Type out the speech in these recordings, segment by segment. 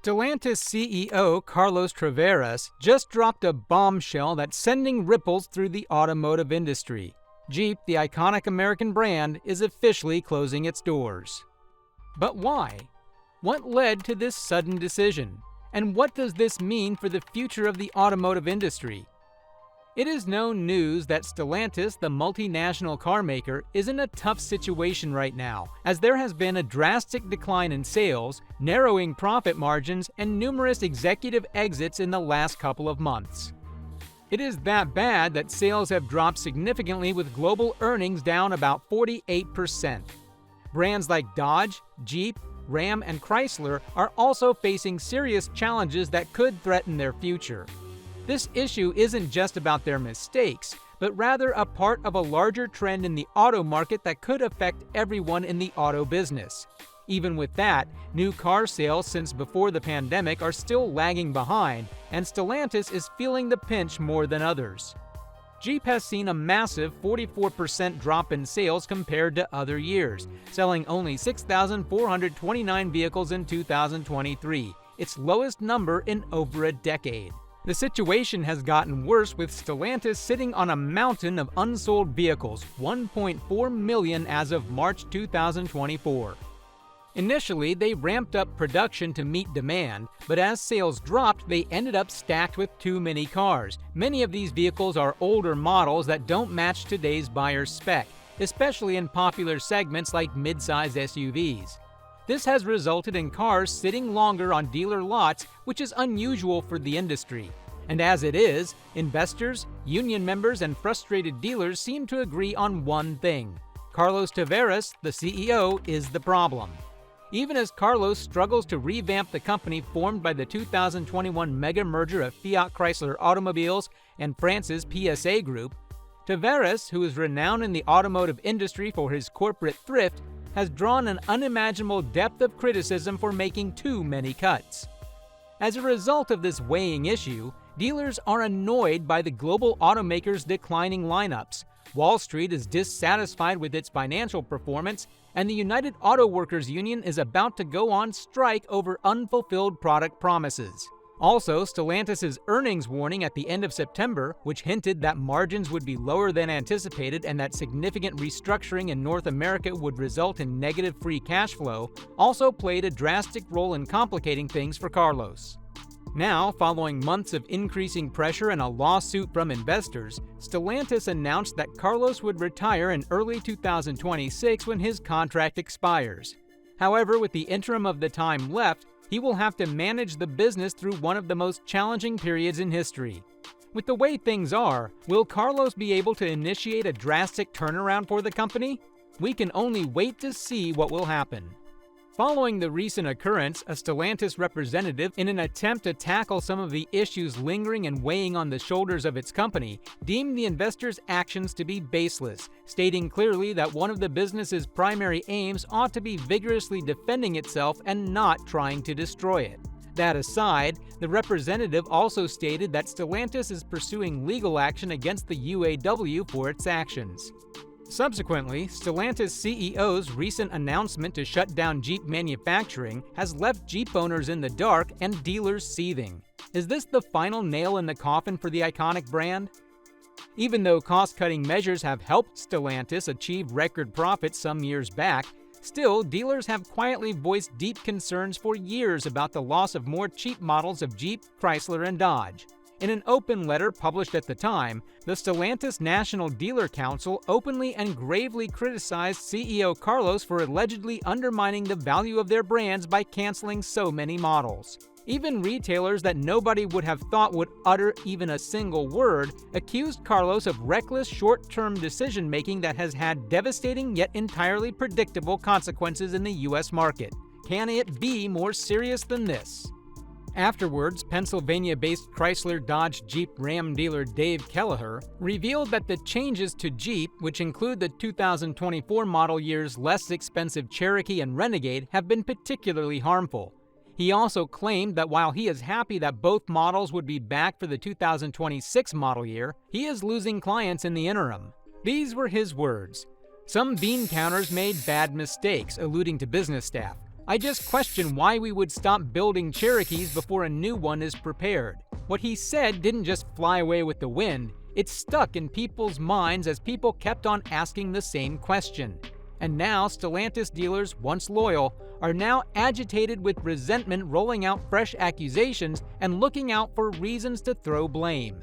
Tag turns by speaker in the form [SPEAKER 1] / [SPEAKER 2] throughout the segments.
[SPEAKER 1] Stellantis CEO Carlos Tavares just dropped a bombshell that's sending ripples through the automotive industry. Jeep, the iconic American brand, is officially closing its doors. But why? What led to this sudden decision? And what does this mean for the future of the automotive industry? It is no news that Stellantis, the multinational car maker, is in a tough situation right now, as there has been a drastic decline in sales, narrowing profit margins, and numerous executive exits in the last couple of months. It is that bad that sales have dropped significantly, with global earnings down about 48%. Brands like Dodge, Jeep, Ram, and Chrysler are also facing serious challenges that could threaten their future. This issue isn't just about their mistakes, but rather a part of a larger trend in the auto market that could affect everyone in the auto business. Even with that, new car sales since before the pandemic are still lagging behind, and Stellantis is feeling the pinch more than others. Jeep has seen a massive 44% drop in sales compared to other years, selling only 6,429 vehicles in 2023, its lowest number in over a decade. The situation has gotten worse, with Stellantis sitting on a mountain of unsold vehicles, 1.4 million as of March 2024. Initially, they ramped up production to meet demand, but as sales dropped, they ended up stacked with too many cars. Many of these vehicles are older models that don't match today's buyer's spec, especially in popular segments like mid-size SUVs. This has resulted in cars sitting longer on dealer lots, which is unusual for the industry. And as it is, investors, union members, and frustrated dealers seem to agree on one thing: Carlos Tavares, the CEO, is the problem. Even as Carlos struggles to revamp the company formed by the 2021 mega merger of Fiat Chrysler Automobiles and France's PSA Group, Tavares, who is renowned in the automotive industry for his corporate thrift, has drawn an unimaginable depth of criticism for making too many cuts. As a result of this weighing issue, dealers are annoyed by the global automakers' declining lineups. Wall Street is dissatisfied with its financial performance, and the United Auto Workers Union is about to go on strike over unfulfilled product promises. Also, Stellantis' earnings warning at the end of September, which hinted that margins would be lower than anticipated and that significant restructuring in North America would result in negative free cash flow, also played a drastic role in complicating things for Carlos. Now, following months of increasing pressure and a lawsuit from investors, Stellantis announced that Carlos would retire in early 2026 when his contract expires. However, with the interim of the time left, he will have to manage the business through one of the most challenging periods in history. With the way things are, will Carlos be able to initiate a drastic turnaround for the company? We can only wait to see what will happen. Following the recent occurrence, a Stellantis representative, in an attempt to tackle some of the issues lingering and weighing on the shoulders of its company, deemed the investors' actions to be baseless, stating clearly that one of the business's primary aims ought to be vigorously defending itself and not trying to destroy it. That aside, the representative also stated that Stellantis is pursuing legal action against the UAW for its actions. Subsequently, Stellantis CEO's recent announcement to shut down Jeep manufacturing has left Jeep owners in the dark and dealers seething. Is this the final nail in the coffin for the iconic brand? Even though cost-cutting measures have helped Stellantis achieve record profits some years back, still, dealers have quietly voiced deep concerns for years about the loss of more cheap models of Jeep, Chrysler, and Dodge. In an open letter published at the time, the Stellantis National Dealer Council openly and gravely criticized CEO Carlos for allegedly undermining the value of their brands by canceling so many models. Even retailers that nobody would have thought would utter even a single word accused Carlos of reckless short-term decision-making that has had devastating yet entirely predictable consequences in the U.S. market. Can it be more serious than this? Afterwards, Pennsylvania-based Chrysler, Dodge, Jeep, Ram dealer Dave Kelleher revealed that the changes to Jeep, which include the 2024 model year's less expensive Cherokee and Renegade, have been particularly harmful. He also claimed that while he is happy that both models would be back for the 2026 model year, he is losing clients in the interim. These were his words. Some bean counters made bad mistakes, alluding to business staff. "I just question why we would stop building Cherokees before a new one is prepared." What he said didn't just fly away with the wind, it stuck in people's minds as people kept on asking the same question. And now Stellantis dealers, once loyal, are now agitated with resentment, rolling out fresh accusations and looking out for reasons to throw blame.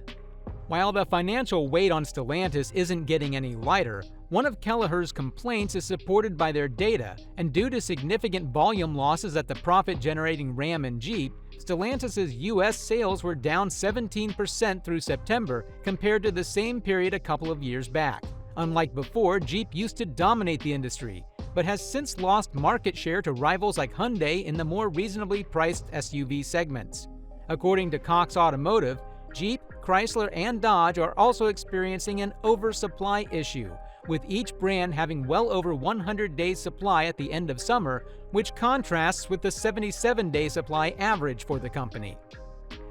[SPEAKER 1] While the financial weight on Stellantis isn't getting any lighter, one of Kelleher's complaints is supported by their data, and due to significant volume losses at the profit-generating Ram and Jeep, Stellantis' U.S. sales were down 17% through September compared to the same period a couple of years back. Unlike before, Jeep used to dominate the industry, but has since lost market share to rivals like Hyundai in the more reasonably priced SUV segments. According to Cox Automotive, Jeep, Chrysler, and Dodge are also experiencing an oversupply issue, with each brand having well over 100 days supply at the end of summer, which contrasts with the 77-day supply average for the company.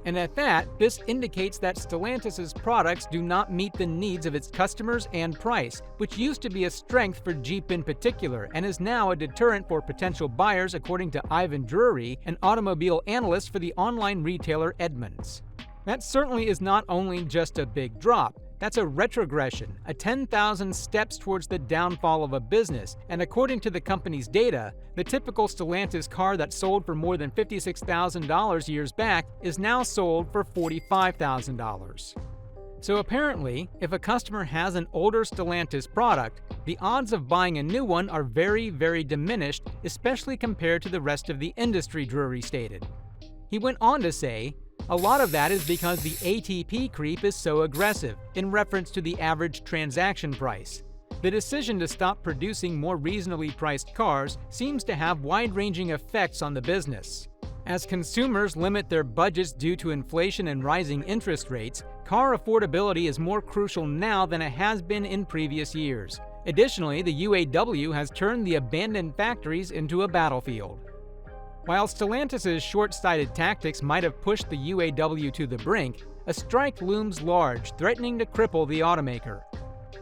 [SPEAKER 1] And at that, this indicates that Stellantis' products do not meet the needs of its customers and price, which used to be a strength for Jeep in particular and is now a deterrent for potential buyers, according to Ivan Drury, an automobile analyst for the online retailer Edmunds. That certainly is not only just a big drop, that's a retrogression, a 10,000 steps towards the downfall of a business, and according to the company's data, the typical Stellantis car that sold for more than $56,000 years back is now sold for $45,000. So apparently, if a customer has an older Stellantis product, the odds of buying a new one are very, very diminished, especially compared to the rest of the industry, Drury stated. He went on to say, "A lot of that is because the ATP creep is so aggressive," in reference to the average transaction price. The decision to stop producing more reasonably priced cars seems to have wide-ranging effects on the business. As consumers limit their budgets due to inflation and rising interest rates, car affordability is more crucial now than it has been in previous years. Additionally, the UAW has turned the abandoned factories into a battlefield. While Stellantis' short-sighted tactics might have pushed the UAW to the brink, a strike looms large, threatening to cripple the automaker.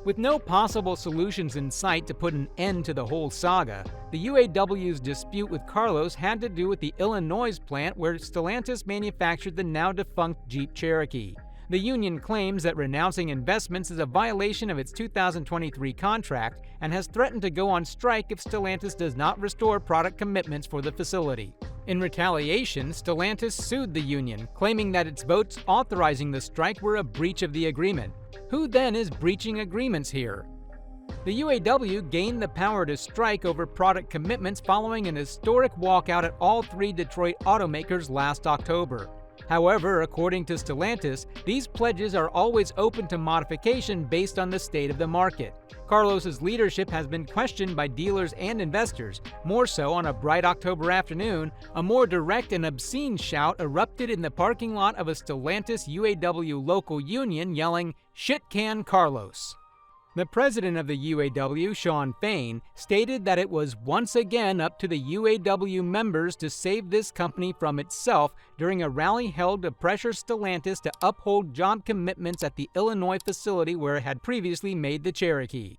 [SPEAKER 1] With no possible solutions in sight to put an end to the whole saga, the UAW's dispute with Carlos had to do with the Illinois plant where Stellantis manufactured the now-defunct Jeep Cherokee. The union claims that renouncing investments is a violation of its 2023 contract and has threatened to go on strike if Stellantis does not restore product commitments for the facility. In retaliation, Stellantis sued the union, claiming that its votes authorizing the strike were a breach of the agreement. Who then is breaching agreements here? The UAW gained the power to strike over product commitments following an historic walkout at all three Detroit automakers last October. However, according to Stellantis, these pledges are always open to modification based on the state of the market. Carlos's leadership has been questioned by dealers and investors. More so, on a bright October afternoon, a more direct and obscene shout erupted in the parking lot of a Stellantis UAW local union, yelling, "Shit can Carlos." The president of the UAW, Shawn Fain, stated that it was once again up to the UAW members to save this company from itself during a rally held to pressure Stellantis to uphold job commitments at the Illinois facility where it had previously made the Cherokee.